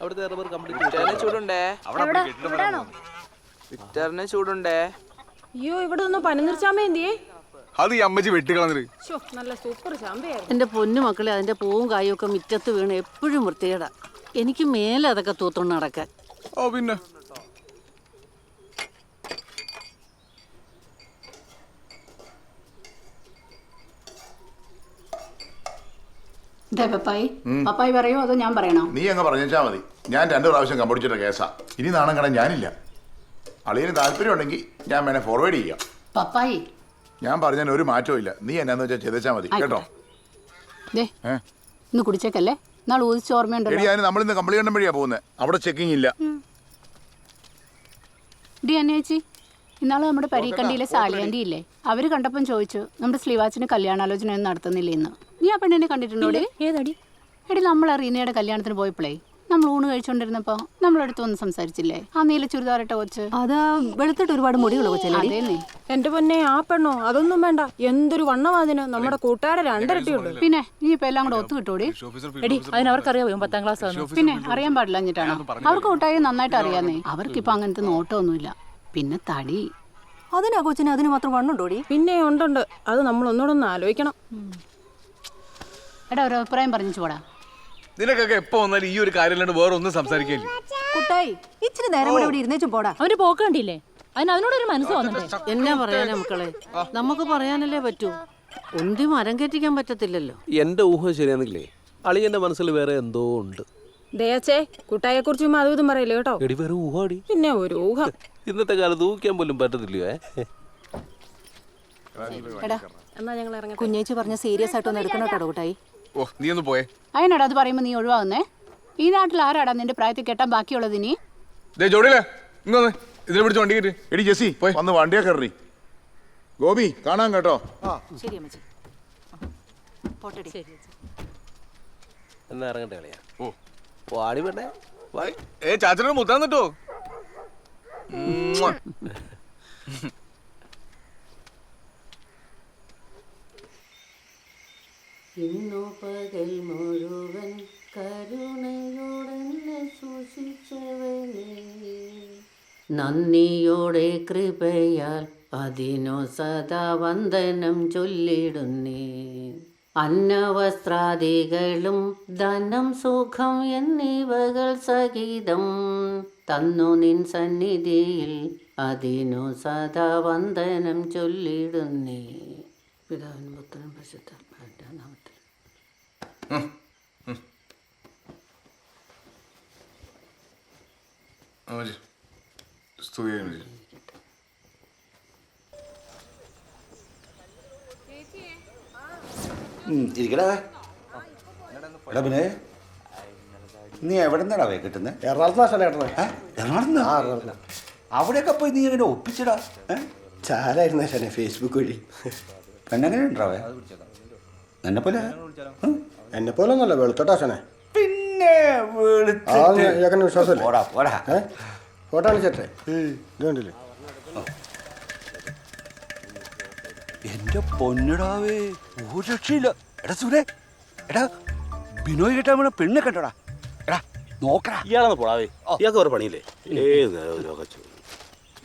അവിടുത്തെ rubber complete ചൂടുണ്ടേ. വിക്ടറിന് ചൂടുണ്ടേ. അയ്യോ ഇവിടെ ഒന്ന് പനിനീർ ചാമ്പ എന്തിയേ? അത് ഈ അമ്മച്ചി വെട്ടിക്കളഞ്ഞിട്ട്. നല്ല സൂപ്പർ ചാമ്പയായിരുന്നു. എന്റെ പൊന്നു മക്കളെ, അതിന്റെ പൂവും കായും ഒക്കെ മുറ്റത്ത് വീണ് എപ്പോഴും വൃത്തികേടാ. എനിക്ക് മേലെ അതൊക്കെ തൂത്തോണ്ട് നടക്കാൻ. ഓ പിന്നെ പപ്പായി പറയോ അതോ ഞാൻ പറയണോ? നീ അങ്ങ് പറഞ്ഞാ മതി. ഞാൻ 2 പ്രാവശ്യം കമ്പടിച്ചിട്ട കേസാ. ഇനി നാണം കട ഞാനില്ല. അളിയന് താല്പര്യം ഉണ്ടെങ്കിൽ ഞാൻ വേണേ ഫോർവേഡ് ചെയ്യാം. പപ്പായി ഞാൻ പറഞ്ഞാൽ ഒരു മാറ്റവും ഇല്ല. നീ എന്നാന്ന് വെച്ചാൽ ചെയ്തേച്ചാ മതി കേട്ടോ. ഇന്ന് കുടിച്ചേക്കല്ലേ, നാളെ ഊതിച്ച് ഓർമ്മയുണ്ടല്ലോ. ഞാൻ നമ്മളിന്ന് കമ്പിളികണ്ടം വഴിയാ പോകുന്നത്. അവിടെ ചെക്കിംഗ് ഇല്ല. ഡി അന്നേച്ചി, ഇന്നാള് നമ്മുടെ പരീക്കണ്ടിയിലെ സാലിയാൻറ്റി ഇല്ലേ, അവര് കണ്ടപ്പം ചോദിച്ചു നമ്മുടെ സ്ലീവാച്ചിന് കല്യാണാലോചന ഒന്നും നടത്തുന്നില്ല ഇന്ന്. നീ ആ പെണ്ണിനെ കണ്ടിട്ടുണ്ടോ? ഏതടി? എടി, നമ്മൾ റീനയുടെ കല്യാണത്തിന് പോയപ്പോഴേ നമ്മൾ ഊണ് കഴിച്ചോണ്ടിരുന്നപ്പോ നമ്മളടുത്ത് വന്ന് സംസാരിച്ചില്ലേ, ആ നീല ചുരിദാറിട്ട കൊച്ച്. അതാ വെളുത്തിട്ട് ഒരുപാട് മുടികളോ കൊച്ചല്ലേ? എന്റെ പൊന്നെ, ആ പെണ്ണോ? അതൊന്നും വേണ്ട. എന്തൊരു വണ്ണവാതിന്. നമ്മുടെ കൂട്ടുകാരെ 2 ഇരട്ടിയുണ്ട്. പിന്നെ നീ ഇപ്പൊ എല്ലാം കൂടെ ഒത്തു കിട്ടൂടി. എടി, അതിനവർക്കറിയാവോ 10ാം ക്ലാസ്? പിന്നെ അറിയാൻ പാടില്ല എന്നിട്ടാണോ? അവർക്ക് കൂട്ടായി നന്നായിട്ട് അറിയാന്നേ. അവർക്കിപ്പോ അങ്ങനത്തെ നോട്ടമൊന്നുമില്ല. പിന്നെ തടി, അതിനാ കൊച്ചിന് അതിന് മാത്രം വണ്ണുണ്ടോടി? പിന്നെ ഉണ്ട്. അത് നമ്മൾ ഒന്നുകൂടെ ആലോചിക്കണം. എടാ, ഒരു അഭിപ്രായം പറഞ്ഞു പോടാ. നിനക്കൊക്കെ എപ്പോ വന്നാലും ഈ ഒരു കാര്യം വേറെ ഒന്നും സംസാരിക്കില്ല. കുട്ടായി, ഇച്ചിരി നേരം കൂടെ ഇവിടെ ഇരുന്നേച്ചും പോടാ. അവന് പോക്ക് കണ്ടില്ലേ? അതിനോടൊരു മനസ്സ് വന്നിട്ടേ. എന്നാ പറയാനാ മക്കളെ, നമുക്ക് പറയാനല്ലേ പറ്റൂ. ഒന്തി മരം കയറ്റിക്കാൻ പറ്റത്തില്ലല്ലോ. എന്റെ ഊഹം ശരിയാണെങ്കിലേ അളിയന്റെ മനസ്സിൽ വേറെ എന്തോ ഉണ്ട്. ദേച്ചേ, കുട്ടായെ കുറിച്ച് അതും ഇതും പറയില്ലേ കേട്ടോ. എടി വേറെ ഊഹാടി. പിന്നെ ഒരു ഊഹം. ഇന്നത്തെ കാലത്ത് ഊഹിക്കാൻ പോലും പറ്റത്തില്ലയോ. എന്നാ ഞങ്ങൾ ഇറങ്ങി. കുഞ്ഞേച്ചി പറഞ്ഞ സീരിയസ് ആയിട്ടൊന്നും എടുക്കണം കേട്ടോ കുട്ടായി. ഓ, നീ ഒന്ന് പോയേ. അതിനാടാ അത് പറയുമ്പോ നീ ഒഴിവാകുന്നേ? ഈ നാട്ടിൽ ആരാടാ നിന്റെ പ്രായത്തിൽ കെട്ടാൻ ബാക്കിയുള്ളത്? നീ ജോഡിയില്ലേ ഇങ്ങനെ ഇതിനെ പിടിച്ച് വണ്ടി കയറ്റി. എടി ജെസ്സി, വന്ന് വണ്ടിയാ കയറി. ഗോപി കാണാൻ കേട്ടോ. ശരി അമ്മച്ചി, പോട്ടെടി. എന്നാ ഇറങ്ങട്ടെ കളിയാ. ഓ വാടി വേണ്ടേ? ചാച്ചനോട് മുത്താൻ നിട്ടോ. ഇന്നു പകൽ മുഴുവൻ കരുണയോടെ സൂക്ഷിച്ചവനെ, നന്ദിയോടെ കൃപയാൽ അതിനു സദാ വന്ദനം ചൊല്ലിടുന്നേ. അന്നവസ്ത്രാദികളും ധനം സുഖം എന്നിവകൾ സഹിതം തന്നു നിൻ സന്നിധിയിൽ അതിനു സദാ വന്ദനം ചൊല്ലിടുന്നേ. പിതാവിനും പുത്രനും പരിശുദ്ധാത്മാവിന്റെ നാമത്തിൽ. പിന്നെ നീ എവിടെ നിന്നാടാ കിട്ടുന്നത്? അവിടെയൊക്കെ പോയി നീ എങ്ങനെ ഒപ്പിച്ചടാ? ചാരായിരുന്ന ഫേസ്ബുക്ക് വഴി. പെണ്ണെങ്ങനെ ഉണ്ടാവേ? എന്നെ പോലെ ഒന്നല്ല, വെളുത്തോട്ടാശനെ. പിന്നെ വിശ്വാസമല്ലേ? ഫോട്ടോ അണിച്ചേ ഇതുണ്ടല്ലേ? എന്റെ പൊന്നിടാവേ, ഒരു രക്ഷയില്ല. എടാ സുരേ, എടാ ബിനോയ് കിട്ടാൻ വേണം പെണ്ണെ കണ്ടോടാ. എടാ നോക്കടാ. ഇയാളെന്ന് പോടാവേ, ഇയാൾക്ക് ഒരു പണിയില്ലേ?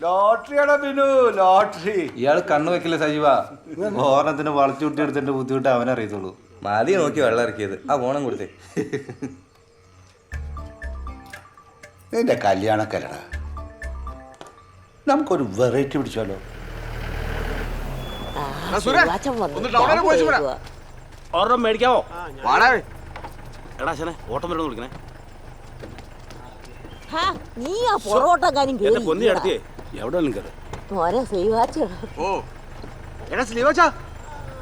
ലോട്ടറിയാടാ ബിനു, ലോട്ടറി. ഇയാൾ കണ്ണു വെക്കില്ല സജീവ. ഓണത്തിന് വളച്ചുകൂട്ടി എടുത്തിട്ട് ബുദ്ധിമുട്ട് അവനറിയത്തുള്ളൂ. മതി നോക്കി വെള്ളം ഇറക്കിയത്. ആ ഓണം കൊടുത്തേ. നിന്റെ കല്യാണക്കല്ലടാ, നമുക്കൊരു വെറൈറ്റി പിടിച്ചാലോ? ഒരെണ്ണം മേടിക്കാവോ? എടാ ശനെ, ഓട്ടം വരണം വിളിക്കണേ. നീ ആ പൊറോട്ടക്കാരും പൊന്നി അടുത്തേ എവിടെ കയറി. എടാ സ്ലീവാച്ചാ,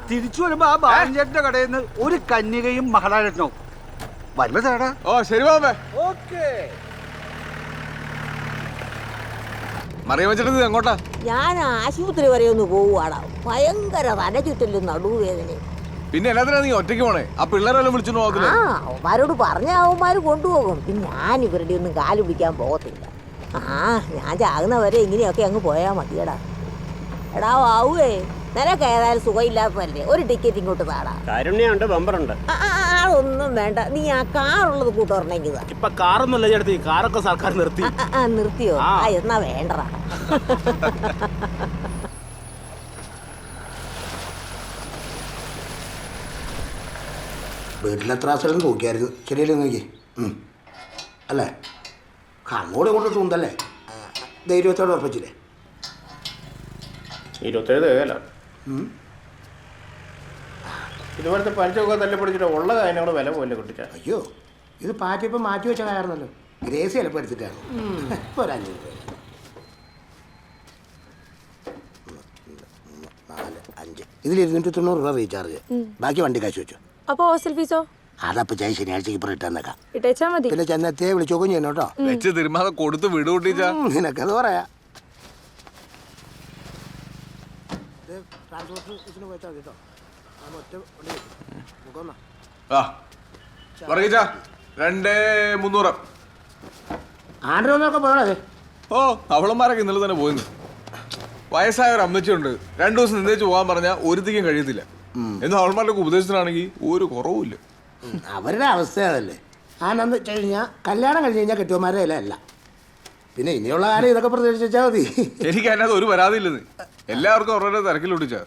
തിരിച്ചു വരുമ്പോ ആ ബാലൻചേട്ടന്റെ കടയിൽ നിന്ന് ഒരു കന്യകയും മഹാരാജനോ വല്ലതേടാ. ഓ ശരി ബാബേ. ഓക്കേ. മറിയം വെച്ചിട്ട് എങ്ങോട്ടാ? ഞാൻ ആശുപത്രി വരെ ഒന്ന് പോവുകയാടാ. ഭയങ്കര തലചുറ്റലും നടുവേദനയും. പിന്നെ എല്ലാത്തിനാ നീ ഒറ്റയ്ക്ക് പോണേ? ആ പിള്ളേരെല്ലാം വിളിച്ചു നോക്കില്ല. അവന്മാരോട് പറഞ്ഞ അവന്മാര് കൊണ്ടുപോകും. പിന്നെ ഞാൻ ഇവരുടെ ഒന്നും കാല് പിടിക്കാൻ പോകത്തില്ല. ഞാൻ ചാകുന്ന വരെ ഇങ്ങനെയൊക്കെ അങ്ങ് പോയാൽ മതിയടാ. എടാ വാവുവേ, നിനക്ക് ഏതായാലും സുഖമില്ലാത്തതല്ലേ, ഒരു ടിക്കറ്റ് ഇങ്ങോട്ട് താടാ. കാരുണ്യുണ്ട്, ബമ്പറുണ്ട്. ഒന്നും വേണ്ട, നീ ആ കാറുള്ളത് കൂട്ടുറണെങ്കിൽ ഇപ്പൊ കാറൊന്നുമല്ല ചേട്ടത്തി, കാറൊക്കെ സർക്കാർ നിർത്തി. നിർത്തിയോ? എന്നാ വേണ്ടടാ. വീട്ടിലെത്ര സ്ഥലം നോക്കിയായിരുന്നു, ശരിയല്ലേ നോക്കി അല്ലേ? അങ്ങോട്ടും ഇങ്ങോട്ടും തൂന്തല്ലേ? ധൈര്യത്തോടെ ഉറപ്പിച്ചില്ലേ? 27 തികയല്ല. ഇതുപോലത്തെ പലിശയൊക്കെ തല്ലിപ്പൊടിച്ചിട്ട് ഉള്ള കാര്യങ്ങൾ വില പോലെ കിട്ടിച്ച. അയ്യോ, ഇത് പാറ്റിയപ്പോൾ മാറ്റി വെച്ച കാരണല്ലോ. ഗ്രേസി ചിലപ്പോൾ എടുത്തിട്ടാണ്. ഇപ്പോൾ ഒരു 500 രൂപ. 4, 5. ഇതിൽ 290 രൂപ റീചാർജ്. ബാക്കി വണ്ടി കാശ് വെച്ചു. അപ്പൊ ഹോസ്റ്റൽ ഫീസോ? അതപ്പോൾ ചായ ശനിയാഴ്ചക്ക് ഇപ്പോൾ ഇട്ടേക്കാം. ഇട്ടേച്ചാ മതി. പിന്നെ ചെന്നെത്തിയെ വിളിച്ചോക്കും ചെയ്യണം കേട്ടോ. വെച്ച് തിരുമാതെ കൊടുത്ത് വിടു കൂട്ടിച്ചാ. നിനക്കത് പറയാ. ആ പറയിച്ചാ 2300. ആണ്ടൊക്കെ പോകണേ. ഓ അവളന്മാരൊക്കെ ഇന്നലെ തന്നെ പോയിന്ന്. വയസ്സായ ഒരു അമ്മച്ചിയുണ്ട്, 2 ദിവസം നിന്നേച്ച് പോകാൻ പറഞ്ഞാൽ ഒരുത്തിക്കും കഴിയത്തില്ല. എന്നാൽ അവൾമാരുടെ ഉപദേശത്തിനാണെങ്കിൽ ഒരു കുറവുമില്ല. അവരുടെ അവസ്ഥ അതല്ലേ. ആനന്ദ വെച്ച് കഴിഞ്ഞാൽ കല്യാണം കഴിഞ്ഞ് കഴിഞ്ഞാൽ കെട്ടിയന്മാരെ അല്ല. പിന്നെ ഇനിയുള്ള കാര്യം ഇതൊക്കെ പ്രതീക്ഷിച്ചാൽ മതി. എനിക്ക് അതിനകത്ത് ഒരു പരാതിയില്ലെന്ന്. എല്ലാവർക്കും അവരുടെ തിരക്കിലൊട്ടിച്ചാ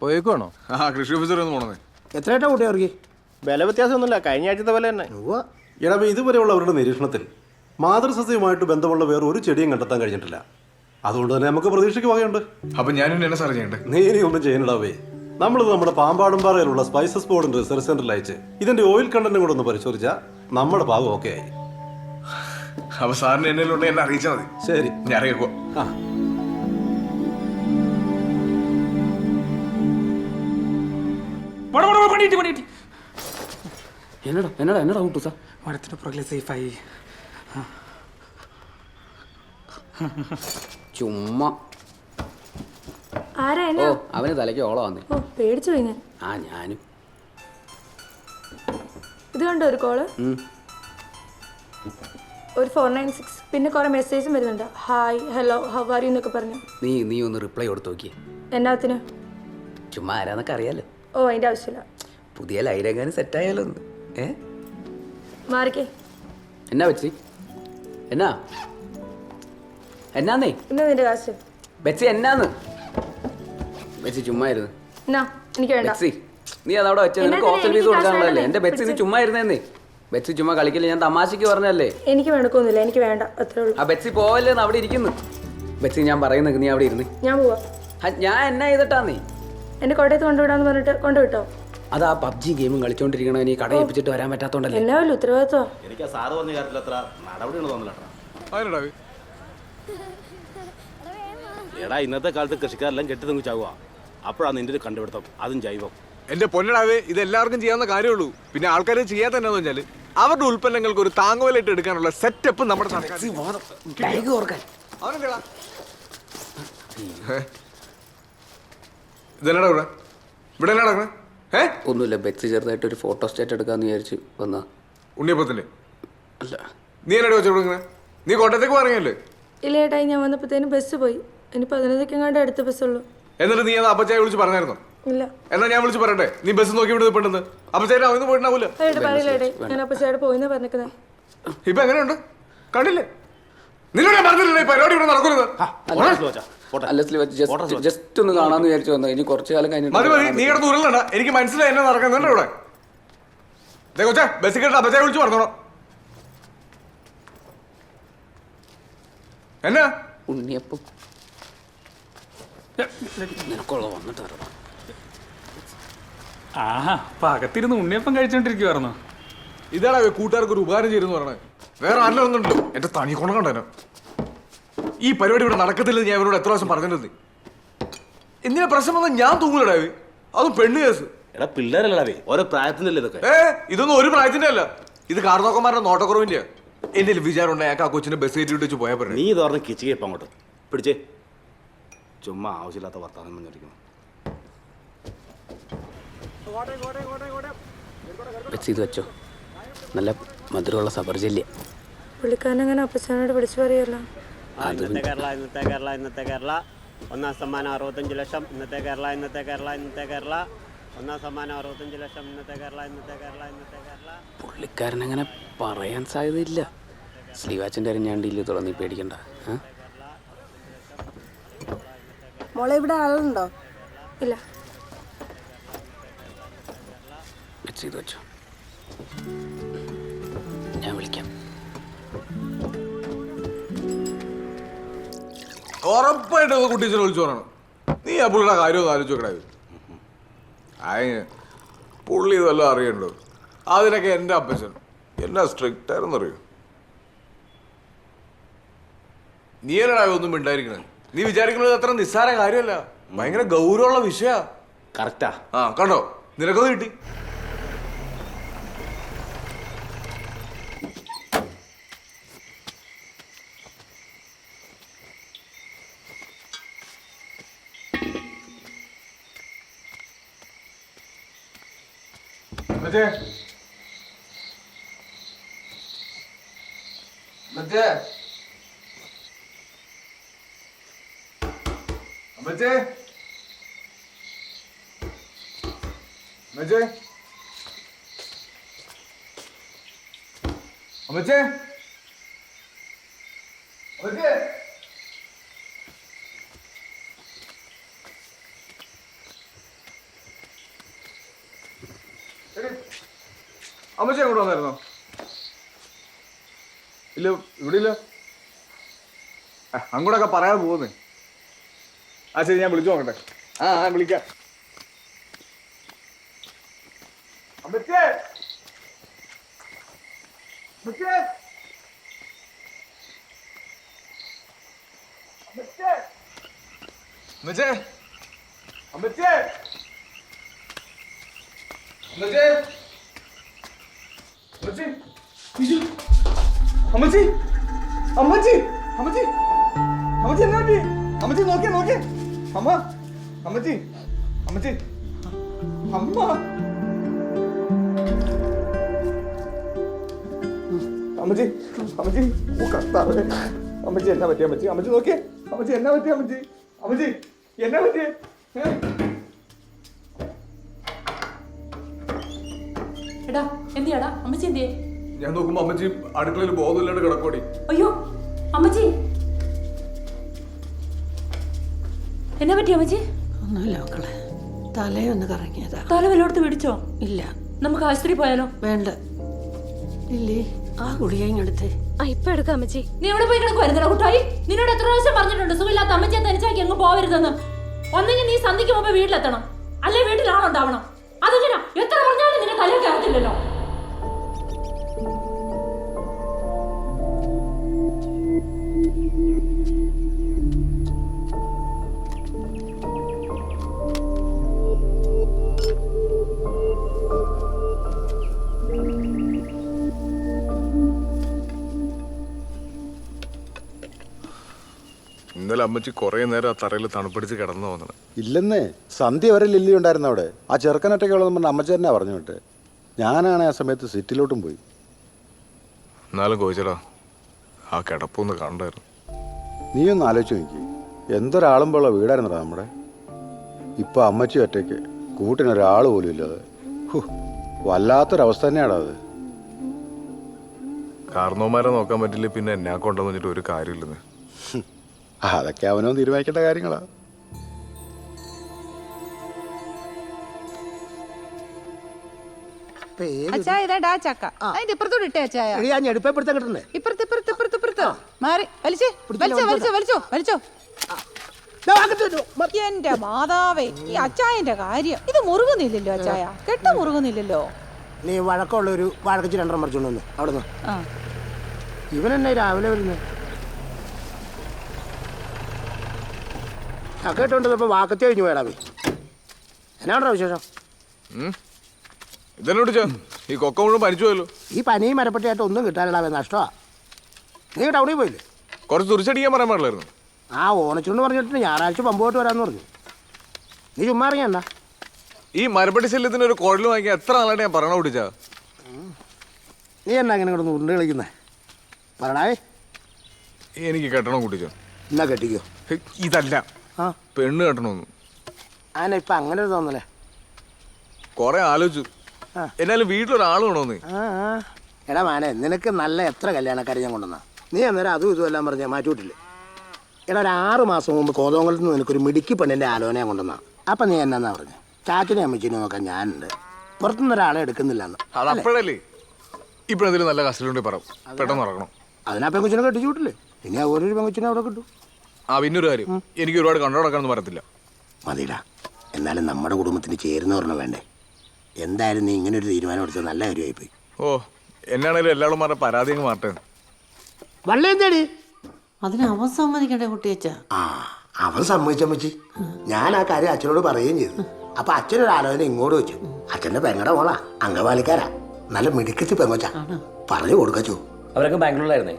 പോയേക്കുവാണോ? ആ കൃഷി ഓഫീസർ ഒന്ന് പോണേ. എത്രയായിട്ടാ കൂട്ടി അവർക്ക്? വില വ്യത്യാസമൊന്നുമില്ല, കഴിഞ്ഞ ആഴ്ചത്തെ വില തന്നെ. എടാ, ഇതുവരെയുള്ളവരുടെ നിരീക്ഷണത്തിൽ മാതൃസസ്യവുമായിട്ട് ബന്ധമുള്ള വേറെ ഒരു ചെടിയും കണ്ടെത്താൻ കഴിഞ്ഞിട്ടില്ല. അതുകൊണ്ട് തന്നെ നമുക്ക് പ്രതീക്ഷയ്ക്ക് വകയുണ്ട്. അപ്പൊ ഞാനും എന്നെ സാർ ചെയ്യണ്ടേ? നീ ഇനി ഒന്നും ചെയ്യണടാവേ. നമ്മളിത് നമ്മുടെ പാമ്പാടുംപാറയിലുള്ള സ്പൈസസ് ബോർഡിന്റെ റിസർച്ച് സെന്ററിൽ അയച്ച് ഇതിന്റെ ഓയിൽ കണ്ടന്റും കൂടെ ഒന്ന് പരിശോധിച്ചാൽ നമ്മുടെ ഭാഗം ഓക്കെ ആയി. അപ്പൊ സാറിന് എന്നെ അറിയിച്ചാൽ മതി. ശരി, ഞാൻ അറിയിക്കോ. എന്നടാ കൂട്ടു സാർ? മരത്തിന്റെ പുറകിലെ സേഫായി. ചുമ്മാ ആരാ? അവന് തലയ്ക്ക് ഓളം വന്നേ. പേടിച്ചു പോയി ഞാൻ. ഞാനും. ഇത് കണ്ടോ ഒരു കോള്? ഒരു 496. പിന്നെ കുറെ മെസ്സേജും വരുന്നുണ്ട്. Hi, hello, how are you എന്നൊക്കെ പറഞ്ഞു. നീ ഒന്ന് റിപ്ലൈ കൊടുത്തു നോക്കിയേ. എന്നാത്തിന്? ചുമ്മാ ആരാന്നൊക്കെ അറിയാലോ. അതിന്റെ ആവശ്യമില്ല. പുതിയ ലൈരങ്ങാനും സെറ്റായാലോ ഒന്ന്. മാറിക്കേ. എന്നാ വെച്ചി? എന്നാന്നേ ഇന്ന് നിന്റെ കാശ്. ബെച്ചി എന്നാന്ന്? ബെച്ചി ചുമ്മാ ഇരുന്ന്. എനിക്ക് വേണ്ട. ബെച്ചി നീ അതവിടെ വെച്ച നിനക്ക് ഹോസ്റ്റൽ ഫീസ് കൊടുക്കാനുള്ളതല്ലേ? എന്റെ ബെച്ചി നീ ചുമ്മാ ഇരുന്നേന്നേ. ബെച്ചി ചുമ്മാ കളിക്കില്ല, ഞാൻ തമാശക്ക് പറഞ്ഞല്ലേ. എനിക്ക് വേണ്ടക്കൊന്നുമില്ല, എനിക്ക് വേണ്ട, അത്രേ ഉള്ളൂ. ആ ബെച്ചി പോവല്ലേന്ന് അവിടെ ഇരിക്കുന്നു. ബെച്ചി ഞാൻ പറയുന്നത് നീ അവിടെ ഇരുന്ന്. ഞാൻ പോവാ. ഞാൻ എന്നാ ചെയ്തിട്ടാന്നേ? എന്നെ കോട്ടയത്ത് കൊണ്ടുവിടാന്ന് പറഞ്ഞിട്ട് കൊണ്ടുവിട്ടോ? അത് ആ പബ്ജി ഗെയിമും കളിച്ചോണ്ടിരിക്കണ നീ കട ഏൽപ്പിച്ചിട്ട് വരാൻ പറ്റാത്തോണ്ടല്ലേ. എന്നാ വല്ല ഉത്തരവാദിത്വം. എനിക്ക് സാറ് പറഞ്ഞ കാര്യത്തിൽ അത്ര നടപടിയാണ് തോന്നില്ല. എടാ, ഇന്നത്തെ കാലത്ത് കൃഷിക്കാരെല്ലാം കെട്ടി തെങ്ങി ചാവുക. അപ്പോഴാണ് നിന്റെ ഒരു കണ്ടുപിടുത്തം, അതും ജൈവം. എന്റെ പൊന്നടാവേ, ഇത് എല്ലാവർക്കും ചെയ്യാവുന്ന കാര്യമുള്ളൂ. പിന്നെ ആൾക്കാർ ചെയ്യാത്ത എന്നാന്ന് വെച്ചാല് അവരുടെ ഉൽപ്പന്നങ്ങൾക്ക് ഒരു താങ്ങുവിലയിട്ട് എടുക്കാനുള്ള സെറ്റപ്പ് നമ്മുടെ ഇതെന്നാ ഇവിടെ ഇവിടെ എന്നാ നടക്കണേ? ഒന്നുമില്ല, ബെച്ചി ചെറുതായിട്ട് ഒരു ഫോട്ടോ സ്റ്റേറ്റ് എടുക്കാന്ന് വിചാരിച്ചു വന്നാ. ഉണ്ണിയപ്പത്തിന്റെ അല്ല, നീ എന്നാ വെച്ചോടുങ്ങനെ? നീ കോട്ടയത്തേക്ക് പറഞ്ഞല്ലേ? ഇല്ല ഏട്ടായി, ഞാൻ വന്നപ്പോഴത്തേനും ബസ് പോയി. ഇനി 15 അടുത്ത ബസ്സുള്ളൂ. എന്നിട്ട് നീ അത് അപ്പച്ചായ വിളിച്ച് പറഞ്ഞായിരുന്നോ? ഇല്ല. എന്നാ ഞാൻ വിളിച്ച് പറയട്ടെ, നീ ബസ് നോക്കി വിടുന്നത് പെട്ടെന്ന്. അപ്പച്ചായ അവന്ന് പോയിട്ടുണ്ടാവൂല. പറയില്ല ഏട്ടായി, ഞാൻ അപ്പച്ചേടെ പോയിന്നാ പറഞ്ഞേക്കുന്നത്. ഇപ്പൊ എങ്ങനെയുണ്ട്? കണ്ടില്ലേ? നിന്നോട് ഞാൻ പറഞ്ഞില്ലേ പരിപാടി ഇവിടെ നടക്കുന്നത്? ജസ്റ്റ് ഒന്ന് കാണാന്ന് വിചാരിച്ചു വന്നു. ഇനി കുറച്ചു കാലം കഴിഞ്ഞിട്ട് മതി മതി, നീ കിടന്ന് ഉരുളണ്ട. എനിക്ക് മനസ്സിലായി എന്നെ നടക്കുന്നുണ്ട് ഇവിടെ. കൊച്ചാ ബസ് കേട്ട് അപ്പച്ചായ വിളിച്ച് പറഞ്ഞോളാം. എന്നാ ഉണ്ണിയപ്പം നിനക്കുള്ള വന്നിട്ട് അകത്തിരുന്ന് ഉണ്ണിയപ്പം കഴിച്ചോണ്ടിരിക്കുവായിരുന്നോ? ഇതാടാ കൂട്ടുകാർക്ക് ഒരു ഉപകാരം ചെയ്തെന്ന് പറഞ്ഞത്. വേറെ ആരിലൊന്നുണ്ടല്ലോ. എന്റെ തനി കൊണ കണ്ടേനോ. ഈ പരിപാടി ഇവിടെ നടക്കത്തില്ലെന്ന് ഞാൻ ഇവരോട് എത്ര പ്രാവശ്യം പറഞ്ഞിട്ടുണ്ട്. എന്തിനാ പ്രശ്നം വന്നാൽ ഞാൻ തൂങ്ങൂലടാവേ, അതും പെണ്ണ് കേസ്. എടാ പിള്ളേരല്ലേ, ഓരോ പ്രായത്തിന്റെ ഇതൊക്കെ. ഇതൊന്നും ഒരു പ്രായത്തിന്റെ അല്ല, ഇത് കാർന്നോക്കന്മാരുടെ നോട്ടക്കുറവിന്റെ. എന്റെ വിചാരം ഉണ്ടായി ആ കൊച്ചിനെ ബസ് കയറ്റി വിട്ട് പോയാൽ പറഞ്ഞു. നീ തുറന്ന് കിച്ചിക്കപ്പം അങ്ങോട്ട് പിടിച്ചേ. ചുമ്മാ ആവശ്യമില്ലാത്ത വർത്താനം പറഞ്ഞിരിക്കുന്നു. ഇത് വെച്ചോ, നല്ല മധുരമുള്ള സബർജല്യ. പുള്ളിക്കാരനങ്ങനെ അപ്പച്ചനോട് വിളിച്ചു പറയല്ലോ. ഇന്നത്തെ കേരള ഒന്നാം സമ്മാനം 65 ലക്ഷം. ഇന്നത്തെ കേരള ഇന്നത്തെ കേരള ഇന്നത്തെ കേരള. ഒന്നാം സമ്മാനം 65 ലക്ഷം. ഇന്നത്തെ കേരള ഇന്നത്തെ കേരള ഇന്നത്തെ കേരള. പുള്ളിക്കാരൻ അങ്ങനെ പറയാൻ സാധ്യതയില്ല. സ്ലീവാച്ചിൻ്റെ അരിഞ്ഞാണ്ടില്ല തുറന്ന് പേടിക്കണ്ട. മോളെ ഇവിടെ ആളുണ്ടോ? ഇല്ല. ചെയ്ത് വെച്ചോ, ഞാൻ വിളിക്കാം. ഉറപ്പായിട്ട് കുട്ടീച്ചനെ വിളിച്ചു പറയണം. നീ ആ പുള്ളിയുടെ കാര്യം ഒന്ന് ആലോചിച്ച് നോക്കണേ. പുള്ളി ഇതെല്ലാം അറിയണ്ടോ? അതിനൊക്കെ എൻ്റെ അപ്പച്ചൻ എന്നാ സ്ട്രിക്റ്റ് ആയിരുന്നറിയോ? നീ എന്നടാ ഒന്നും മിണ്ടായിരിക്കണേ? നീ വിചാരിക്കുന്നത് അത്ര നിസ്സാര കാര്യമല്ല, ഭയങ്കര ഗൗരവമുള്ള വിഷയാ. കറക്റ്റാ. ആ കണ്ടോ, നിനക്കത് കിട്ടി. മറ്റേ മറ്റേ മറ്റേ മറ്റേ മറ്റേ മറ്റേ അമ്മച്ചി അങ്ങോട്ട് വന്നായിരുന്നോ? ഇല്ല, ഇവിടെ ഇല്ല. അങ്ങോട്ടൊക്കെ പറയാതെ പോകുന്നേ. ആ ശരി, ഞാൻ വിളിച്ചു നോക്കട്ടെ. ആ വിളിക്കാം. അമ്മച്ചേ അമ്മച്ചേ അമ്മച്ചേ അമ്മച്ചേ അമ്മച്ചേ അമ്മച്ചേ അമ്മച്ചി അമ്മച്ചി അമ്മച്ചി അമ്മച്ചി എന്നാ പറ്റി? അമ്മച്ചി നോക്കിയേ അമ്മ അമ്മച്ചി അമ്മച്ചി അമ്മ അമ്മച്ചി അമ്മച്ചി ഓ കർത്താവേ. അമ്മച്ചി എന്നാ പറ്റി? അമ്മച്ചി അമ്മച്ചി നോക്കിയേ. അമ്മച്ചി എന്നാ പറ്റി? അമ്മച്ചി അമ്മച്ചി എന്നാ പറ്റിയേ? എടാ എന്തിയാടാ അമ്മച്ചി? എന്തിയേ? ഞാൻ നോക്കുമ്പോ അമ്മച്ചി അടുക്കളയിൽ ബോധമില്ലാണ്ട് കിടക്കോടി. അയ്യോ അമ്മച്ചി, എന്നാ പറ്റി അമ്മച്ചി? ഒന്നുമില്ല മക്കളെ, തലയൊന്ന് കറങ്ങിയതാ. തല വല്ലോടത്ത് പിടിച്ചോ? ഇല്ല. നമുക്ക് ആശുപത്രി പോയാലോ? വേണ്ട ഇല്ലേ, ആ ഗുളിക ഇങ്ങെടുത്തേ. ഇപ്പൊ എടുക്കാം അമ്മച്ചി. നീ എവിടെ പോയി കിടക്കുവായിരുന്നോ കുട്ടായി? നിന്നോട് എത്ര പ്രാവശ്യം പറഞ്ഞിട്ടുണ്ട് സുഖമില്ലാത്ത അമ്മച്ചിയെ തനിച്ചാക്കി അങ്ങ് പോവരുതെന്ന്. ഒന്നെങ്കിൽ നീ സന്ധിക്ക് മുമ്പ് വീട്ടിലെത്തണം, അല്ലെ വീട്ടിലാണുണ്ടാവണം. അതെങ്ങനാ? എത്ര പറഞ്ഞാലും നിന്നെ തലയിൽ കയറത്തില്ലല്ലോ. ഇന്നലെ അമ്മച്ചി കുറെ നേരം ആ തറയിൽ തണുപ്പിടിച്ച് കിടന്നു തോന്നണം. ഇല്ലെന്നേ, സന്ധ്യ വരെ ലില്ലി ഉണ്ടായിരുന്നു അവിടെ. ആ ചെറുക്കനൊറ്റയ്ക്ക് ഉള്ളതെന്ന് പറഞ്ഞ അമ്മച്ചി തന്നെ പറഞ്ഞു വിട്ട്. ഞാനാണ് ആ സമയത്ത് സിറ്റിലോട്ടും പോയി. എന്നാലും കോയിച്ചടാ, ആ കിടപ്പൊന്ന് കണ്ടായിരുന്നു. നീ ഒന്ന് ആലോചിച്ച് നോക്കി, എന്തൊരാളുമ്പോഴുള്ള വീടായിരുന്നടാ നമ്മുടെ. ഇപ്പം അമ്മച്ചി ഒറ്റയ്ക്ക്, കൂട്ടിനൊരാൾ പോലും ഇല്ലാതെ. വല്ലാത്തൊരവസ്ഥ തന്നെയാടാ അത്. കാരണവന്മാരെ നോക്കാൻ പറ്റില്ല, പിന്നെ എന്നെ കൊണ്ടെന്ന് വെച്ചിട്ട് ഒരു കാര്യമില്ലെന്ന്. അതൊക്കെ അവനോ തീരുമാനിക്കേണ്ട കാര്യങ്ങളാ. എന്റെ മാതാവേ, ഈ അച്ചായന്റെ കാര്യം ഇത് മുറുകുന്നില്ലല്ലോ. അച്ചായ കെട്ട മുറുകുന്നില്ലല്ലോ. നീ വഴക്കമുള്ള ഒരു വഴക്കിച്ച് രണ്ടെണ്ണം മറിച്ചോണ്ട് വന്നു അവിടുന്ന്. ഇവനെന്നെ രാവിലെ വരുന്നത് കേട്ടോണ്ടിപ്പോ വാക്കത്തി കഴിഞ്ഞു പോയടാ. എന്നാണോ വിശേഷം? ഇതെന്നോട് ഈ കൊക്ക മുഴുവൻ പനിച്ചു പോയല്ലോ. ഈ പനിയും മരപ്പെട്ടിയായിട്ട് ഒന്നും കിട്ടാനിടാവേ, നഷ്ടമാ. നീ ടൗണിൽ പോയില്ലേ? കുറച്ച് തുറിച്ചടിക്കാൻ പറയാൻ പാടില്ലായിരുന്നു. ആ ഓണച്ചുണ്ട് പറഞ്ഞിട്ട് ഞായറാഴ്ച പമ്പ് പോയിട്ട് വരാമെന്ന് പറഞ്ഞു. നീ ചുമ്മാ ഇറങ്ങിയണ്ട. ഈ മരപ്പട്ടി ശല്യത്തിന് ഒരു കുഴൽ വാങ്ങിക്കാൻ എത്ര നാളായിട്ട് ഞാൻ പറയണ കുട്ടിച്ചാ. നീ എന്നാ ഇങ്ങനെ കിടന്ന് ഉരുണ്ട് കളിക്കുന്നേ? പറയണേ. എനിക്ക് കെട്ടണം കുട്ടിച്ചോ. എന്നാ കെട്ടിക്കോ. ഇതല്ല, പെണ്ണ് കെട്ടണമെന്ന്. ആന ഇപ്പൊ അങ്ങനെ ഒരു തോന്നലേ? കൊറേ ആലോചിച്ചു. എന്നാലും വീട്ടിലൊരാൾ വേണോന്ന്. എടാ മാനെ, നിനക്ക് നല്ല എത്ര കല്യാണക്കാരെ ഞാൻ കൊണ്ടുവന്ന, നീ അന്നേരം അതും ഇതും എല്ലാം പറഞ്ഞ മാറ്റിവിട്ടില്ലേ? എടാ ഒരു 6 മാസം മുമ്പ് കോതോങ്കലത്ത് നിന്ന് നിനക്കൊരു മിടുക്കി പെണ്ണിന്റെ ആലോചന കൊണ്ടുവന്ന. അപ്പൊ നീ എന്നാ പറഞ്ഞു? ചാച്ചനെ അമ്മച്ചിനെ നോക്കാൻ ഞാനുണ്ട്, പുറത്തുനിന്ന് ഒരാളെ എടുക്കുന്നില്ലെന്ന്. അതപ്പോഴല്ലേ. ഇപ്പഴെന്തെങ്കിലും നല്ല കസ്റ്റഡിയുണ്ടെങ്കിൽ പറ, പെട്ടെന്ന് ഇറങ്ങണം. അതിനാ പെങ്കുച്ചിനെ കെട്ടിച്ചു വിട്ടില്ലേ? ഇനി ആ ഓരോ പെങ്കുച്ചിനെ അവിടെ കിട്ടും. പിന്നൊരു കാര്യം, എനിക്ക് ഒരുപാട് കണ്ടോടക്കാനൊന്നും പറയത്തില്ല. മതിടാ, എന്നാലും നമ്മുടെ കുടുംബത്തിന് ചേരുന്നവരണം വേണ്ടേ? എന്തായാലും നീ ഇങ്ങനെ ഒരു തീരുമാനം എടുത്തത് നല്ല കാര്യമായിപ്പോയി. എന്നാണേലും എല്ലാവരും പറഞ്ഞ പരാതി അങ്ങ് മാറ്റേ. വള്ളേന്തേടി അതിന് അവൻ സമ്മതിക്കണ്ടേ കുട്ടിയച്ച? അവൻ സമ്മതിച്ചമ്മച്ചി. ഞാൻ ആ കാര്യം അച്ഛനോട് പറയുകയും ചെയ്തു. അപ്പൊ അച്ഛനൊരു ആലോചന ഇങ്ങോട്ട് വെച്ചു. അച്ഛന്റെ പെങ്ങടെ മോളാ, അംഗവാലിക്കാരാ, നല്ല മിടുക്കത്തി പെങ്ങോച്ച. പറഞ്ഞു കൊടുക്കച്ചു. അവരൊക്കെ ബാംഗ്ലൂരിലായിരുന്നേ.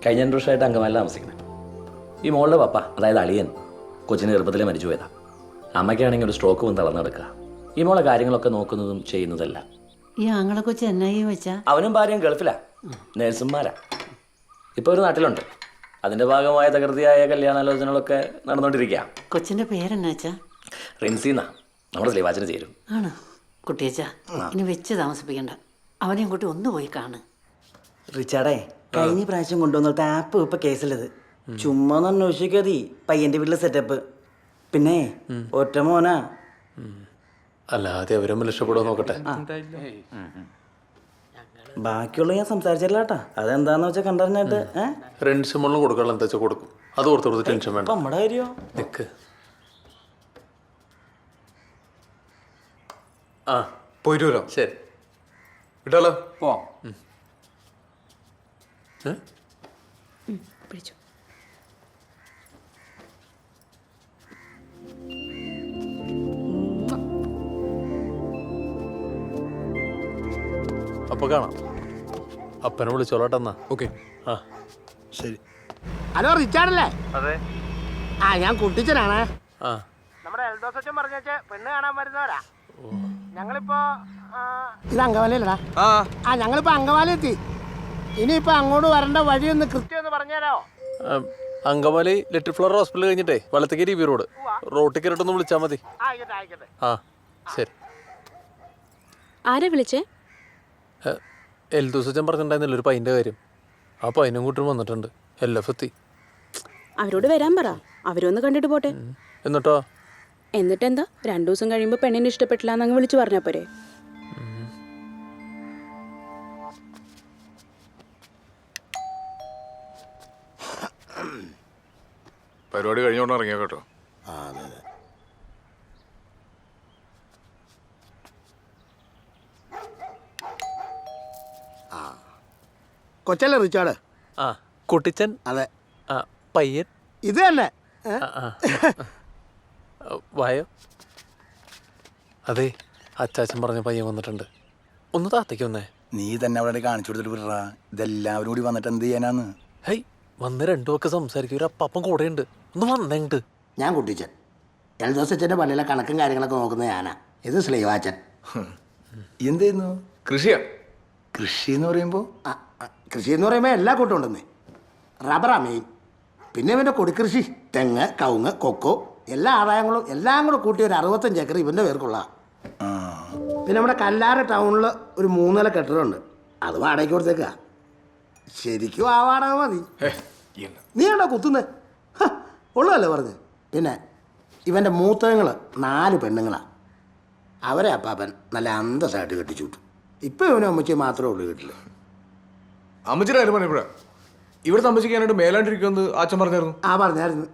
കഴിഞ്ഞ 2 വർഷമായിട്ട് അങ്കമാലിൽ താമസിക്കുന്നത്. ഈ മോളുടെ പപ്പ, അതായത് അളിയൻ, കൊച്ചിന് ചെറുപ്പത്തിലെ മരിച്ചു പോയതാ. അമ്മയ്ക്കാണെങ്കിൽ ഒരു സ്ട്രോക്ക് വന്ന് തളർന്നെടുക്കുക. ഈ മോളെ കാര്യങ്ങളൊക്കെ നോക്കുന്നതും ചെയ്യുന്നതല്ല. ഈ ആങ്ങളെ കൊച്ചു എന്നായി വെച്ചാ? അവനും ഭാര്യയും ഗൾഫിലാ, നേഴ്സുമാരാ. ഇപ്പോൾ ഒരു നാട്ടിലുണ്ട്. അതിന്റെ ഭാഗമായ തകൃതിയായ കല്യാണാലോചനകളൊക്കെ നടന്നുകൊണ്ടിരിക്കുക. കൊച്ചിന്റെ പേരെന്നാച്ചാ? റിൻസിന്നാ. നമ്മുടെ സ്ലീവാച്ചിന് ചേരും. ആണ് കുട്ടിയച്ച, ഇനി വെച്ച് താമസിപ്പിക്കണ്ട. അവനെയും കൂട്ടി ഒന്ന് പോയി കാണ്. റിച്ചാർഡേ, കഴിഞ്ഞ പ്രാവശ്യം കൊണ്ടുവന്നിട്ട് ആപ്പ് ഇപ്പൊ കേസിലത്. ചുമ്മാ അന്വേഷിക്കാതി പയ്യന്റെ വീട്ടിലെ സെറ്റപ്പ്. പിന്നെ ഒറ്റ മോനാ. അല്ലാതെ അവരും രക്ഷപ്പെടുമോ നോക്കട്ടെ. ബാക്കിയുള്ള ഞാൻ സംസാരിച്ചില്ല കേട്ടാ. അതെന്താന്ന് വെച്ചാൽ കണ്ടറിഞ്ഞിട്ട് റെൻസ് മുകളിൽ കൊടുക്കാനുള്ള എന്താ വെച്ചാൽ കൊടുക്കും. അത് ഓർത്ത് ടെൻഷൻ വേണ്ട. നമ്മുടെ കാര്യോ നിക്ക്. പോയിട്ട് വരാം. ശരി, വിട്ടാലോ? പോവാം. പിടിച്ചു. അപ്പൊ കാണാം. അപ്പനെ വിളിച്ചോളട്ടെന്നാ. ഓക്കെ. ശരി. ഹലോ, റിച്ചാർഡല്ലേ? അതെ. ഞാൻ കുട്ടിച്ചനാണ്. ആ, നമ്മുടെ എൽദോസച്ചൻ പറഞ്ഞേച്ച് പെണ്ണ് കാണാൻ വരുന്നവരാ. ഞങ്ങളിപ്പോ ഇത് അങ്കവാലിയല്ലടാ. ഞങ്ങളിപ്പോ അങ്കവാലി എത്തി. ഇനിയിപ്പോ അങ്ങോട്ട് വരേണ്ട വഴിയൊന്ന് കൃത്യം ഒന്ന് പറഞ്ഞുതരാമോ? അങ്കമാലി ലിറ്റിൽ ഫ്ലവർ ഹോസ്പിറ്റൽ കഴിഞ്ഞിട്ടേ വലത്തേക്ക് ബി റോഡ് റോട്ടിൽ കയറിട്ടൊന്ന് വിളിച്ചാൽ മതി. ശരി. ആരാ വിളിച്ചേ? എൽദോസച്ചൻ പറഞ്ഞിട്ടുണ്ടായിരുന്നില്ല ഒരു പൈൻ്റെ കാര്യം. ആ പൈനും കൂട്ടും വന്നിട്ടുണ്ട്. LF എത്തി. അവരോട് വരാൻ പറ, അവരൊന്ന് കണ്ടിട്ട് പോട്ടെ. എന്നിട്ടോ? എന്നിട്ടെന്താ, 2 ദിവസം കഴിയുമ്പോൾ പെണ്ണിനെ ഇഷ്ടപ്പെട്ടില്ല എന്നങ്ങ് വിളിച്ചു പറഞ്ഞാ പോരെ? പരിപാടി കഴിഞ്ഞോണ്ട് ഇറങ്ങിയ കേട്ടോ. കൊച്ചല്ലേ റിച്ചാർഡ്? കുട്ടിച്ചൻ. അതെ. പയ്യൻ ഇത് തന്നെ. വായോ. അതെ, അച്ചാച്ചൻ പറഞ്ഞ പയ്യൻ വന്നിട്ടുണ്ട്. ഒന്ന് താത്തേക്ക് വന്നേ. നീ തന്നെ അവിടെ കാണിച്ചു കൊടുത്തിട്ട് വിടറാ. ഇതെല്ലാവരും കൂടി വന്നിട്ട് എന്ത് ചെയ്യാനാന്ന്? ഹൈ, വന്ന് 2 ഒക്കെ സംസാരിക്കും. ഒരു അപ്പം കൂടെ ഉണ്ട്. ഒന്ന് വന്നെണ്ട്. ഞാൻ കുട്ടിച്ചൻ. എൽദോസച്ചന്റെ പള്ളിയിലെ കണക്കും കാര്യങ്ങളൊക്കെ നോക്കുന്നത് ഞാനാ. ഇത് സ്ലീവാച്ചൻ. എന്തായിരുന്നു? കൃഷിയാ. കൃഷി എന്ന് പറയുമ്പോ? കൃഷി എന്ന് പറയുമ്പോൾ എല്ലാ കൂട്ടം ഉണ്ടെന്നേ. റബ്ബറാ മെയിൻ. പിന്നെ ഇവൻ്റെ കൊടിക്കൃഷി, തെങ്ങ്, കവുങ്ങ്, കൊക്കോ, എല്ലാ ആദായങ്ങളും എല്ലാം കൂടെ കൂട്ടി ഒരു 65 ഏക്കർ ഇവൻ്റെ പേർക്കുള്ള. പിന്നെ നമ്മുടെ കല്ലാര ടൗണിൽ ഒരു 3 നില കെട്ടിടമുണ്ട്. അത് വാടകയ്ക്ക് കൊടുത്തേക്ക. ശരിക്കും ആ വാടക മതി. നീ ആണോ കുത്തുന്നേ? ഉള്ളതല്ലേ പറഞ്ഞ്. പിന്നെ ഇവൻ്റെ മൂത്തങ്ങൾ 4 പെണ്ണുങ്ങളാണ്. അവരെ അപ്പാപ്പൻ നല്ല അന്തസ്സായിട്ട് കെട്ടിച്ചു വിട്ടു. ഇപ്പം ഇവനും അമ്മച്ചി മാത്രമേ ഉള്ളൂ വീട്ടിൽ. അമ്മച്ചിയുടെ കാര്യം പറഞ്ഞപ്പോഴാ ഇവിടെ താമസിക്കാനായിട്ട് മേലാണ്ടിരിക്കുമെന്ന് അച്ഛൻ പറഞ്ഞായിരുന്നു. പറഞ്ഞായിരുന്നു.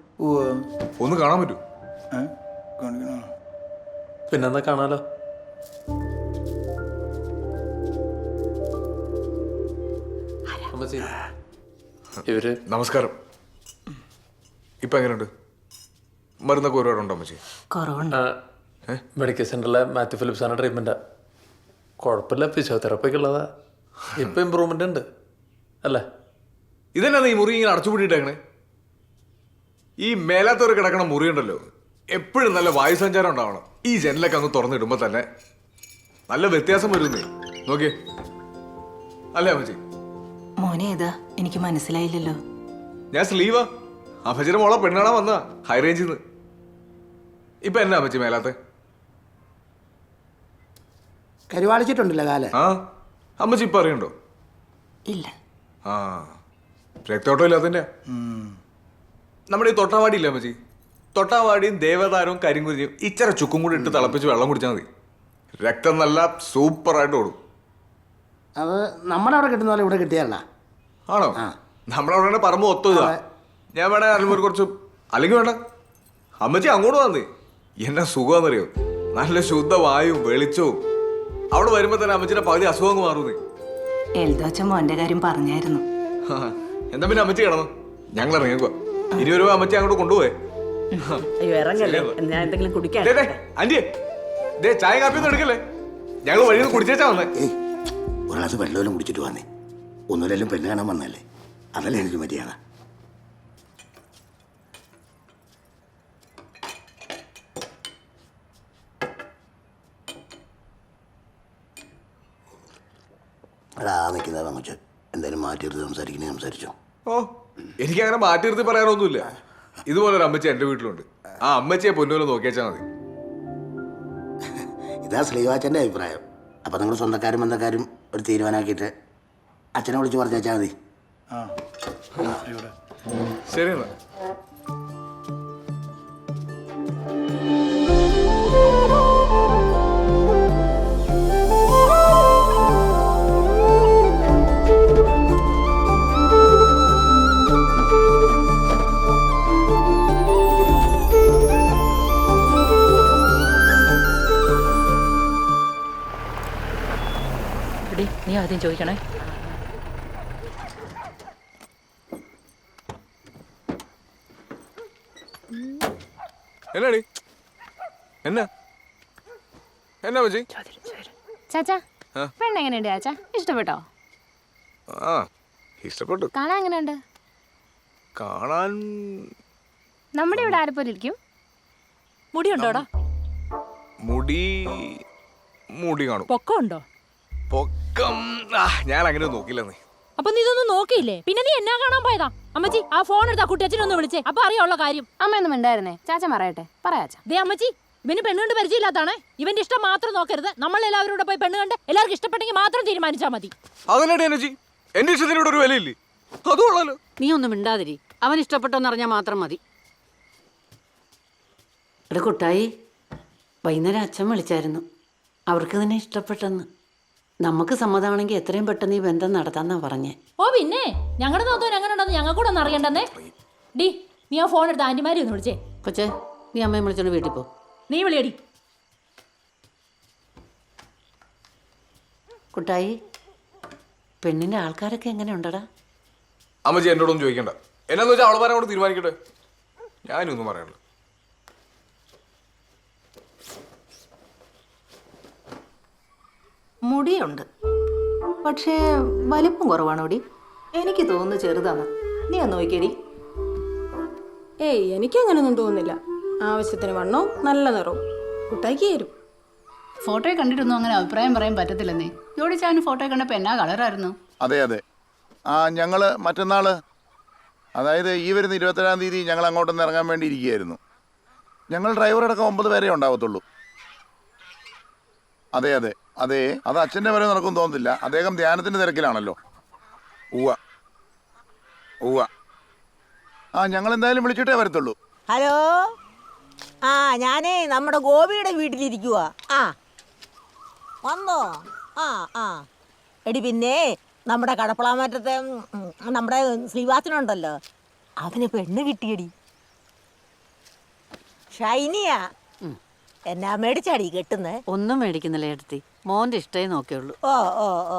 ഒന്ന് കാണാൻ പറ്റൂ? പിന്നെന്താ, കാണാലോ. ഇവര് നമസ്കാരം. ഇപ്പൊ എങ്ങനെയുണ്ട്? മരുന്നൊക്കെ ഒരുപാടുണ്ടോ അമ്മച്ചി? മെഡിക്കൽ സെന്ററിലെ മാത്യു ഫിലിപ്സാണ് ട്രീറ്റ്മെന്റാ. കുഴപ്പമില്ല, ഫിസിയോതെറാപ്പിക്ക് ഉള്ളതാ. ഇപ്പൊ ഇമ്പ്രൂവ്മെന്റ് ഉണ്ട് അല്ലേ? ഇതെന്നാ ഈ മുറി ഇങ്ങനെ അടച്ചുപൂട്ടിയിട്ടേക്കണേ? ഈ മേലാത്തവർ കിടക്കണ മുറി ഉണ്ടല്ലോ, എപ്പോഴും നല്ല വായുസഞ്ചാരം ഉണ്ടാവണം. ഈ ജനലൊക്കെ അങ്ങ് തുറന്നിടുമ്പോ തന്നെ നല്ല വ്യത്യാസം വരുന്നേ. നോക്കിയേ, അല്ലേ അമ്മച്ചി? മോനെ ഏതാ? എനിക്ക് മനസ്സിലായില്ലല്ലോ. ഞാൻ സ്ലീവാ. അമ്മച്ചിയുടെ മോളെ പെണ്ണാണാൻ വന്നതാ, ഹൈ റേഞ്ചിൽ നിന്ന്. ഇപ്പൊ എന്നാ അമ്മച്ചി മേലാത്തെ? കരുവാളിച്ചിട്ടുണ്ടല്ലോ കാല്. ആ അമ്മച്ചി ഇപ്പൊ അറിയണ്ടോ? ഇല്ല. ആ രക്തോട്ടം ഇല്ലാത്തതിന്റെ. നമ്മുടെ ഈ തൊട്ടാവാടി ഇല്ല അമ്മച്ചി, തൊട്ടാവാടിയും ദേവതാരവും കരിങ്കുരിയും ഇച്ചിരി ചുക്കും കൂടി ഇട്ട് തിളപ്പിച്ച് വെള്ളം കുടിച്ചാൽ മതി. രക്തം നല്ല സൂപ്പറായിട്ട് ഓടും. അത് നമ്മുടെ അവിടെ കിട്ടുന്ന പോലെ ഇവിടെ കിട്ടിയല്ല. ആണോ? നമ്മുടെ അവിടെ പറമ്പ് ഒത്തുക. ഞാൻ വേണേ അല്ലെങ്കിൽ കുറച്ച്, അല്ലെങ്കിൽ വേണ്ട അമ്മച്ചി അങ്ങോട്ട് വന്നേ. എന്നാ സുഖമാണെന്നറിയോ? നല്ല ശുദ്ധവായും വെളിച്ചവും. അവിടെ വരുമ്പോ തന്നെ അമ്മച്ചിന്റെ പകുതി അസുഖം മാറുന്നേ. എൽദോച്ച മോന്റെ കാര്യം പറഞ്ഞായിരുന്നു. എന്താ പിന്നെ അമ്മച്ചി കിടന്നു, ഞങ്ങൾ ഇറങ്ങിക്കോ. 20 രൂപ അമ്മച്ചി അങ്ങോട്ട് കൊണ്ടുപോയേ. ആന്റിയെ ചായ കാപ്പി ഒന്നും എടുക്കല്ലേ, ഞങ്ങൾ വഴി കുടിച്ചേച്ചാ വന്നേ. ഒരു ഗ്ലാസ് വെള്ളമെല്ലാം കുടിച്ചിട്ട് വന്നേ. ഒന്നുമില്ലെങ്കിലും പെണ്ണ് കാണാൻ വന്നല്ലേ, അതല്ലേ എനിക്ക് മര്യാദ. എടാ നിൽക്കുന്നതാ കൊച്ചു, എന്തായാലും മാറ്റി എടുത്ത് സംസാരിക്കണേ സംസാരിച്ചോ. ഓ എനിക്ക് അങ്ങനെ മാറ്റി നിർത്തി പറയാനൊന്നുമില്ല. ഇതുപോലൊരു അമ്മച്ചി എൻ്റെ വീട്ടിലുണ്ട്. ആ അമ്മച്ചിയെ പൊന്നുപോലെ നോക്കിയാച്ചാൽ മതി. ഇതാ ശ്രീവാച്ചൻ്റെ അഭിപ്രായം. അപ്പം നിങ്ങൾ സ്വന്തക്കാരും ബന്ധക്കാരും ഒരു തീരുമാനമാക്കിയിട്ട് അച്ഛനെ വിളിച്ച് പറഞ്ഞാൽ മതി. ശരി എന്നാ. നീ ആദ്യം ചോദിക്കണേ. എന്നാടി എന്നാ എന്നാ മച്ചി? ചാച്ചാ പെണ്ണ് എങ്ങനെയുണ്ട് ചാച്ചാ? ഇഷ്ടപ്പെട്ടോ? ആ ഇഷ്ടപ്പെട്ടു. കാണാൻ എങ്ങനെയുണ്ട്? കാണാൻ നമ്മുടെ ഇവിടെ ആരെപ്പോലെ ഇരിക്കും? മുടിയുണ്ടോടാ? മുടി കാണും. പൊക്കമുണ്ടോ? പൊക്കം ഞാൻ അങ്ങനെ നോക്കില്ലെന്നേ. അപ്പൊ നീ ഇതൊന്നും നോക്കിയില്ലേ? പിന്നെ നീ എന്നാ കാണാൻ പോയതാ? അമ്മച്ചി ആ ഫോൺ എടുത്താ കുട്ടിയച്ഛനൊന്ന് വിളിച്ചേ, അപ്പൊ അറിയാനുള്ള കാര്യം. അമ്മയൊന്നും ഉണ്ടായിരുന്നേ. ചാച്ച പറയട്ടെ, പറയാച്ചാ. ദേ അമ്മച്ചി, ഇവന് പെണ്ണ് കണ്ട് പരിചയമില്ലാത്താണേ. ഇവന്റെ ഇഷ്ടം മാത്രം നോക്കരുത്. നമ്മൾ എല്ലാവരും കൂടെ പോയി പെണ്ണ് കണ്ട് എല്ലാവർക്കും ഇഷ്ടപ്പെട്ടെങ്കിൽ മാത്രം തീരുമാനിച്ചാൽ മതി. അതല്ലേ എന്റെ ഇഷ്ടത്തിനോട് ഒരു വിലയില്ലേ? അതുകൊള്ളാലോ. നീ ഒന്നും മിണ്ടാതിരി, അവൻ ഇഷ്ടപ്പെട്ടോന്ന് അറിഞ്ഞാൽ മാത്രം മതി. ഇവിടെ കുട്ടായി വൈകുന്നേരം അച്ഛൻ വിളിച്ചായിരുന്നു, അവർക്ക് നിന്നെ ഇഷ്ടപ്പെട്ടെന്ന്. നമുക്ക് സമ്മതമാണെങ്കിൽ എത്രയും പെട്ടെന്ന് ഈ ബന്ധം നടത്താന്നാ പറഞ്ഞേ. ഓ പിന്നെ ഞങ്ങളുടെ നോക്കാൻ എങ്ങനെ ഉണ്ടെന്ന് ഞങ്ങൾക്ക് കൂടെ ഒന്ന് അറിയണ്ടെന്നേ. ഡി നീ ആ ഫോൺ എടുത്ത് ആന്റിമാരി ഒന്ന് വിളിച്ചേ. കൊച്ചേ നീ അമ്മയെ വിളിച്ചോണ്ട് വീട്ടിൽ പോ. നീ വിളിയടി. കുട്ടായി പെണ്ണിന്റെ ആൾക്കാരൊക്കെ എങ്ങനെ ഉണ്ടടാ? അമ്മച്ചി എന്നോടൊന്നും ചോദിക്കണ്ട. എന്നാന്ന് വെച്ചാൽ അവളെ പറയാൻ തീരുമാനിക്കട്ടെ, ഞാനൊന്നും പറയാനുള്ളൂ. മുടിയുണ്ട്, പക്ഷേ വലിപ്പം കുറവാണോടി. എനിക്ക് തോന്നുന്നു ചെറുതാണ്. നീ ഒന്ന് നോക്കിയടി. ഏയ് എനിക്കങ്ങനൊന്നും തോന്നുന്നില്ല. ആവശ്യത്തിന് വണ്ണവും നല്ല നിറവും കുട്ടായിക്ക് തരും. ഫോട്ടോയെ കണ്ടിട്ടൊന്നും അങ്ങനെ അഭിപ്രായം പറയാൻ പറ്റത്തില്ലെന്നേ. ജോഡിച്ചാൻ ഫോട്ടോ കണ്ടപ്പോൾ എന്നാ കളറായിരുന്നു. അതെ അതെ. ഞങ്ങൾ മറ്റന്നാൾ, അതായത് ഈ വരുന്ന 27-ാം തീയതി ഞങ്ങൾ അങ്ങോട്ടൊന്ന് ഇറങ്ങാൻ വേണ്ടി ഇരിക്കുകയായിരുന്നു. ഞങ്ങൾ ഡ്രൈവറടക്കം 9 പേരേ ഉണ്ടാവത്തുള്ളൂ. അതെ അതെ അതെ, അത് അച്ഛൻ്റെ വരെ നടക്കും തോന്നുന്നില്ല. അദ്ദേഹം ധ്യാനത്തിൻ്റെ തിരക്കിലാണല്ലോ. ഉവ്വ. ഞങ്ങൾ എന്തായാലും വിളിച്ചിട്ടേ വരത്തുള്ളൂ. ഹലോ, ഞാനേ നമ്മുടെ ഗോപിയുടെ വീട്ടിലിരിക്കുക. വന്നോ? എടി പിന്നെ നമ്മുടെ കടപ്പളാമറ്റത്തെ നമ്മുടെ ശ്രീവാസനുണ്ടല്ലോ, അവന് പെണ്ണ് കിട്ടിയടി. ഷൈനിയാ. എന്നാ മേടിച്ചാടി കെട്ടുന്നേ? ഒന്നും മേടിക്കുന്നില്ല എടുത്തി, മോന്റെ ഇഷ്ടേ നോക്കിയുള്ളൂ. ഓ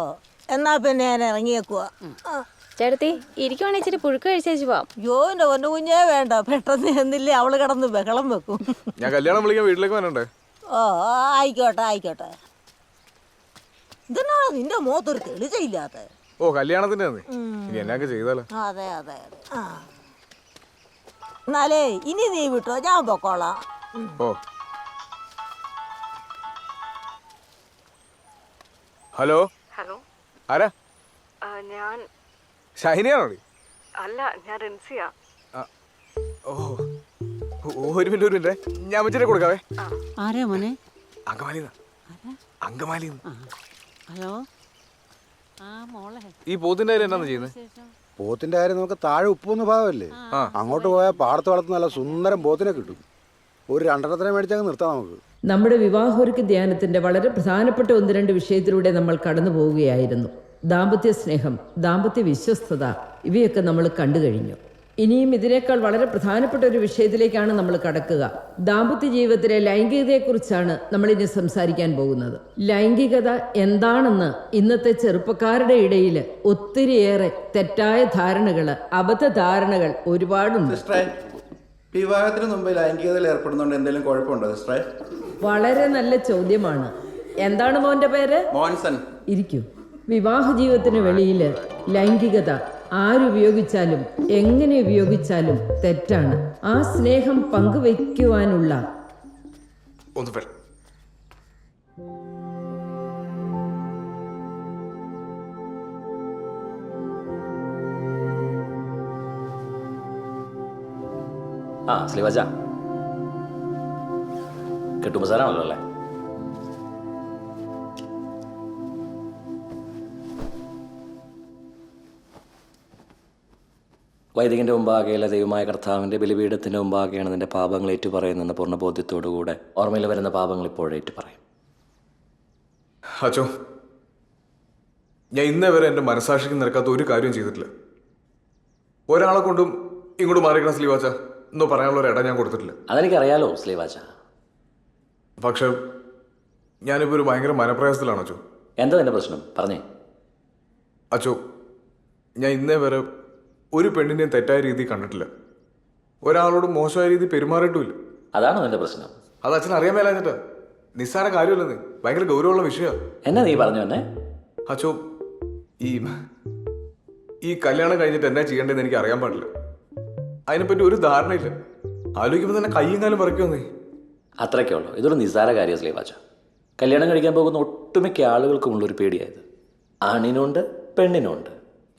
എന്നാ പിന്നെ ഞാൻ ഇറങ്ങിയേക്കുക. ചേട്ടത്തി ഇരിക്കുവാണെങ്കിൽ ഇച്ചിരി പുഴുക്ക് കഴിച്ചേച്ച് പോവാം. എന്റെ പൊന്നു കുഞ്ഞേ വേണ്ട, പെട്ടെന്ന് എന്നില്ലേ അവള് കിടന്ന് ബഹളം വെക്കും. ഞാൻ കല്യാണം വിളിക്കാൻ വീട്ടിലേക്ക് വരണ്ടേ? ആയിക്കോട്ടെ. ഇതെന്നാ നിന്റെ മുഖത്തൊരു തെളിച്ചയില്ലാത്ത? കല്യാണത്തിന്റെ ഇനി എന്നൊക്കെ ചെയ്താലോ? അതെ എന്നാലേ ഇനി നീ വിട്ടോ, ഞാൻ പൊക്കോളാം. ഹലോ ആരാ? ഞാൻ ഷൈനിയാണോ? അല്ല, ഞാൻ റിൻസിയ. ഒരു മിനിറ്റ് ഞാൻ അമ്മച്ചിനെ കൊടുക്കാവേ. ആരാ മോനെ? അങ്കമാലി. ഹലോ. ആ മോളെ, ഈ പോത്തിന്റെ കാര്യം എന്നാ ചെയ്യുന്നത്? പോത്തിന്റെ കാര്യം നമുക്ക് താഴെ ഉപ്പൊന്ന് ഭാഗമല്ലേ, അങ്ങോട്ട് പോയാൽ പാടത്ത് വളർത്തുന്ന നല്ല സുന്ദരം പോത്തിനെ കിട്ടും. ഒരു 2 മേടിച്ചങ്ങ് നിർത്താം നമുക്ക്. നമ്മുടെ വിവാഹോരുക്ക് ധ്യാനത്തിന്റെ വളരെ പ്രധാനപ്പെട്ട 1-2 വിഷയത്തിലൂടെ നമ്മൾ കടന്നു പോവുകയായിരുന്നു. ദാമ്പത്യ സ്നേഹം, ദാമ്പത്യ വിശ്വസ്തത, ഇവയൊക്കെ നമ്മൾ കണ്ടു കഴിഞ്ഞു. ഇനിയും ഇതിനേക്കാൾ വളരെ പ്രധാനപ്പെട്ട ഒരു വിഷയത്തിലേക്കാണ് നമ്മൾ കടക്കുക. ദാമ്പത്യ ജീവിതത്തിലെ ലൈംഗികതയെക്കുറിച്ചാണ് നമ്മളിനി സംസാരിക്കാൻ പോകുന്നത്. ലൈംഗികത എന്താണെന്ന് ഇന്നത്തെ ചെറുപ്പക്കാരുടെ ഇടയിൽ ഒത്തിരിയേറെ തെറ്റായ ധാരണകൾ, അബദ്ധധാരണകൾ ഒരുപാടുണ്ട്. വിവാഹത്തിന് മുമ്പ് ലൈംഗികതയിൽ ഏർപ്പെടുന്നതുകൊണ്ട് എന്തെങ്കിലും കുഴപ്പമുണ്ടോ സിസ്റ്ററെ? വളരെ നല്ല ചോദ്യമാണ്. എന്താണ് മോന്റെ പേര്? മോൻസൺ. ഇരിക്കൂ. വിവാഹ ജീവിതത്തിന് വെളിയിൽ ലൈംഗികത ആരുപയോഗിച്ചാലും എങ്ങനെ ഉപയോഗിച്ചാലും തെറ്റാണ്. ആ സ്നേഹം പങ്കുവയ്ക്കുവാനുള്ള ശ്രീവാച കെട്ടുമസാരാണല്ലോ അല്ലേ? വൈദികന്റെ മുമ്പാകെയല്ല ദൈവമായ കർത്താവിന്റെ ബലിപീഠത്തിന്റെ മുമ്പാകെയാണ് നിന്റെ പാപങ്ങൾ ഏറ്റുപറയുന്നെന്ന പൂർണ്ണ ബോധ്യത്തോടുകൂടെ ഓർമ്മയിൽ വരുന്ന പാപങ്ങൾ ഇപ്പോഴും ഏറ്റുപറയും. അച്ചോ, ഞാൻ ഇന്നേ വരെ എൻ്റെ മനസാക്ഷിക്ക് നിരക്കാത്ത ഒരു കാര്യം ചെയ്തിട്ടില്ല. ഒരാളെ കൊണ്ടും ഇങ്ങോട്ട് മാറിക്കണം സ്ലീവാച്ച എന്നോ പറയാനുള്ള ഒരു ഇടം ഞാൻ കൊടുത്തിട്ടില്ല. അതെനിക്കറിയാലോ സ്ലീവാച്ച. പക്ഷെ ഞാനിപ്പോൾ ഒരു ഭയങ്കര മനപ്രയാസത്തിലാണ് അച്ചോ. എന്താ നിന്റെ പ്രശ്നം? പറഞ്ഞേ. അച്ചോ, ഞാൻ ഇന്നേ വരെ ഒരു പെണ്ണിനെയും തെറ്റായ രീതി കണ്ടിട്ടില്ല. ഒരാളോട് മോശമായ രീതി പെരുമാറിയിട്ടുമില്ല. അതാണോ നിന്റെ പ്രശ്നം? അത് അച്ഛൻ അറിയാൻ മേലാഞ്ഞിട്ടാ. നിസ്സാര കാര്യമല്ലെന്ന്, ഭയങ്കര ഗൗരവമുള്ള വിഷയമാണ്. എന്നാ നീ പറഞ്ഞു എന്നെ? അച്ചോ, ഈ കല്യാണം കഴിഞ്ഞിട്ട് എന്നാ ചെയ്യേണ്ടതെന്ന് എനിക്ക് അറിയാൻ പാടില്ല. അതിനെപ്പറ്റി ഒരു ധാരണയില്ല. ആലോചിക്കുമ്പോൾ തന്നെ കയ്യും കാലം പറിക്കുമെന്നേ. അത്രയ്ക്കേ ഉള്ളൂ. ഇതൊരു നിസ്സാര കാര്യം സ്ലീവാച്ച. കല്യാണം കഴിക്കാൻ പോകുന്ന ഒട്ടുമിക്ക ആളുകൾക്കുമുള്ളൊരു പേടിയായത്. ആണിനുണ്ട് പെണ്ണിനുണ്ട്.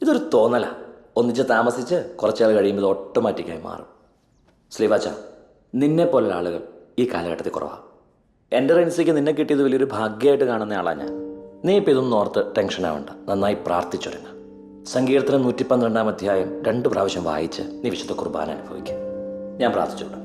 ഇതൊരു തോന്നലാ. ഒന്നിച്ച് താമസിച്ച് കുറച്ചാൾ കഴിയുമ്പോൾ ഇത് ഓട്ടോമാറ്റിക്കായി മാറും. സ്ലീവാച്ച, നിന്നെ പോലുള്ള ആളുകൾ ഈ കാലഘട്ടത്തിൽ കുറവാണ്. എൻ്റെ റെൻസിക്ക് നിന്നെ കിട്ടിയത് വലിയൊരു ഭാഗ്യമായിട്ട് കാണുന്ന ആളാണ് ഞാൻ. നീ ഇപ്പം ഇതൊന്നും ഓർത്ത് ടെൻഷൻ ആവണ്ട. നന്നായി പ്രാർത്ഥിച്ചൊരുങ്ങ. സങ്കീർത്തനം 112 അധ്യായം 2 പ്രാവശ്യം വായിച്ച് നീ വിശുദ്ധ കുർബാന അനുഭവിക്കുക. ഞാൻ പ്രാർത്ഥിച്ചോളാം.